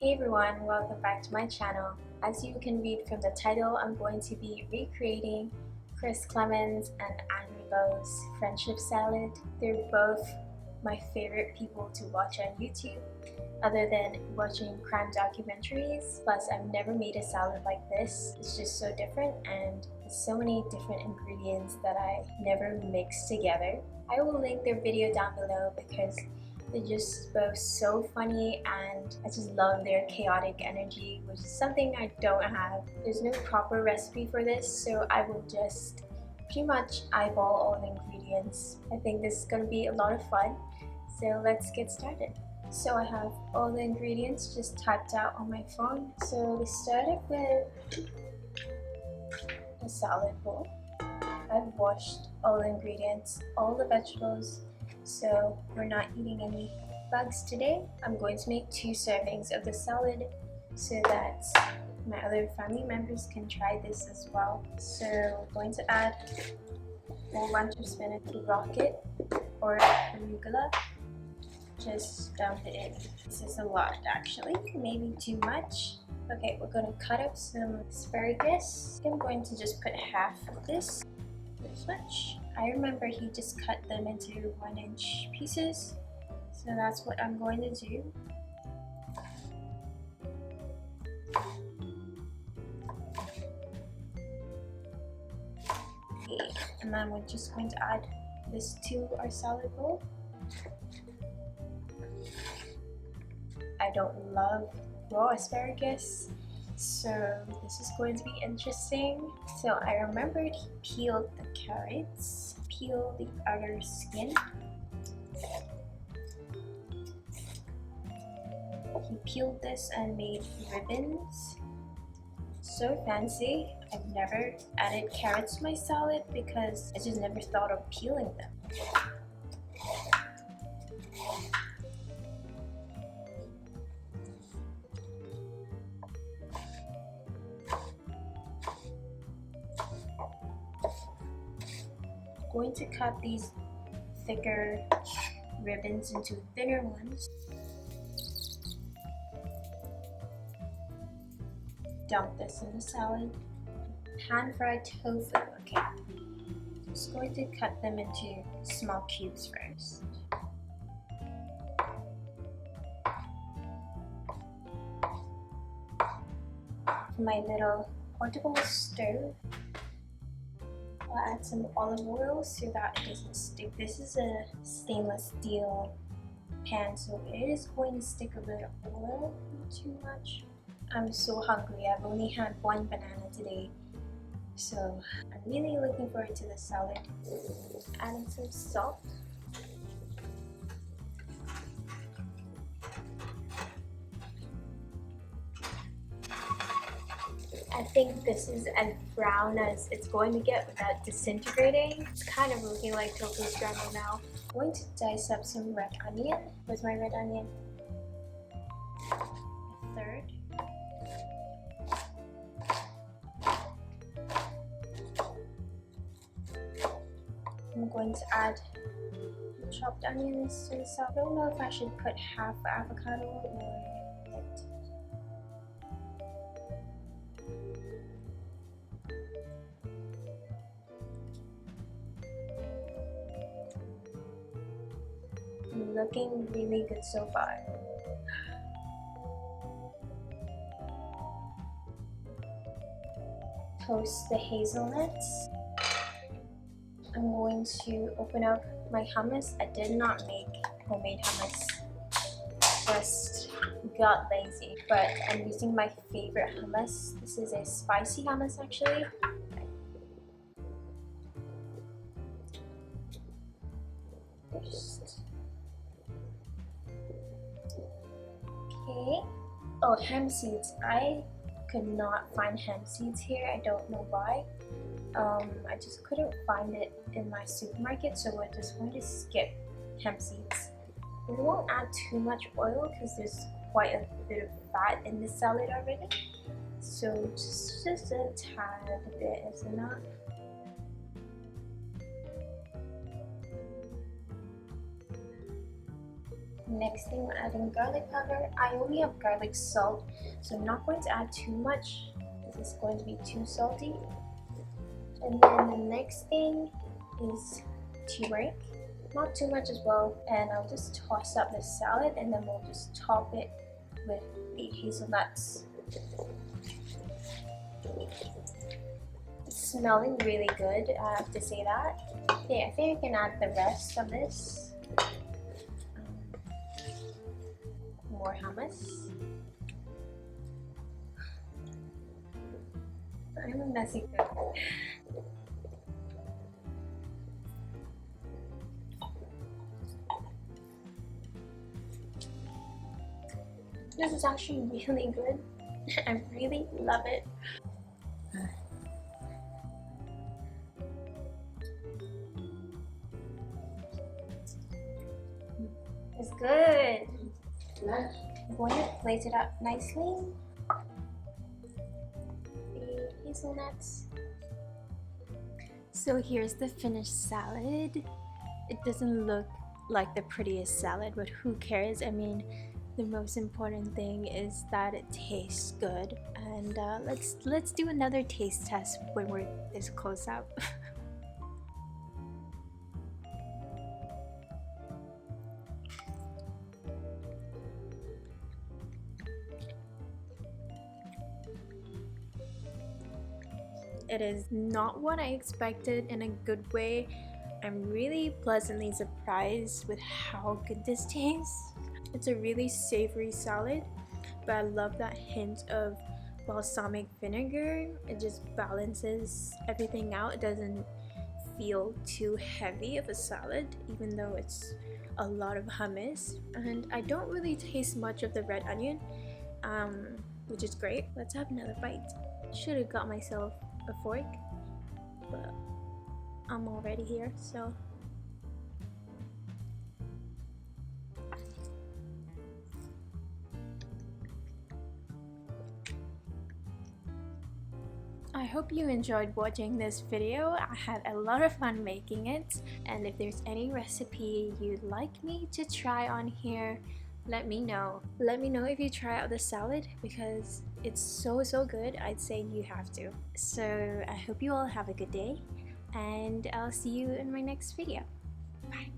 Hey everyone, welcome back to my channel. As you can read from the title, I'm going to be recreating Chris Klemens and Friendship Friendship Salad. They're both my favorite people to watch on YouTube, other than watching crime documentaries. Plus, I've never made a salad like this. It's just so different and there's so many different ingredients that I never mixed together. I will link their video down below because they're just both so funny and I just love their chaotic energy, which is something I don't have. There's no proper recipe for this, so I will just pretty much eyeball all the ingredients. I think this is going to be a lot of fun, so let's get started. So I have all the ingredients just typed out on my phone. So we started with a salad bowl. I've washed all the ingredients, all the vegetables, so we're not eating any bugs today. I'm going to make 2 servings of the salad so that my other family members can try this as well. So we're going to add a whole bunch of spinach, rocket or arugula. Just dump it in. This is a lot actually, maybe too much. Okay, we're going to cut up some asparagus. I'm going to just put half of this much. I remember he just cut them into 1-inch pieces, so that's what I'm going to do. Okay, and then we're just going to add this to our salad bowl. I don't love raw asparagus, so this is going to be interesting. So I remembered he peeled the carrots, peel the outer skin. He peeled this and made ribbons. So fancy. I've never added carrots to my salad because I just never thought of peeling them. Going to cut these thicker ribbons into thinner ones. Dump this in the salad. Pan fried tofu. Okay. Just going to cut them into small cubes first. My little portable stove. I'll add some olive oil so that it doesn't stick. This is a stainless steel pan, so it is going to stick a bit of oil, not too much. I'm so hungry. I've only had 1 banana today, so I'm really looking forward to the salad. Adding some salt. I think this is as brown as it's going to get without disintegrating. It's kind of looking like tofu scramble now. I'm going to dice up some red onion. Where's my red onion? A third. I'm going to add chopped onions to the salad. I don't know if I should put half avocado or it. Looking really good so far. Toast the hazelnuts. I'm going to open up my hummus. I did not make homemade hummus, just got lazy, but I'm using my favorite hummus. This is a spicy hummus actually. Okay. Oh, hemp seeds. I could not find hemp seeds here. I don't know why. I just couldn't find it in my supermarket, so we're just going to skip hemp seeds. We won't add too much oil because there's quite a bit of fat in the salad already. So just a tad bit is enough. Next thing, we're adding garlic powder. I only have garlic salt, so I'm not going to add too much. This is going to be too salty. And then the next thing is turmeric. Not too much as well. And I'll just toss up the salad, and then we'll just top it with the hazelnuts. It's smelling really good, I have to say that. Okay, I think I can add the rest of this. More hummus. I'm a messy cook. This is actually really good. I really love it. It's good. I'm going to plate it up nicely. The hazelnuts. So here's the finished salad. It doesn't look like the prettiest salad, but who cares? I mean, the most important thing is that it tastes good. And let's do another taste test when we're this close up. It is not what I expected in a good way. I'm really pleasantly surprised with how good this tastes. It's a really savory salad, but I love that hint of balsamic vinegar. It just balances everything out. It doesn't feel too heavy of a salad, even though it's a lot of hummus. And I don't really taste much of the red onion, which is great. Let's have another bite. Should have got myself a fork, but I'm already here, so I hope you enjoyed watching this video. I had a lot of fun making it, and if there's any recipe you'd like me to try on here, let me know. Let me know if you try out the salad, because it's so good. I'd say you have to. So I hope you all have a good day, and I'll see you in my next video. Bye.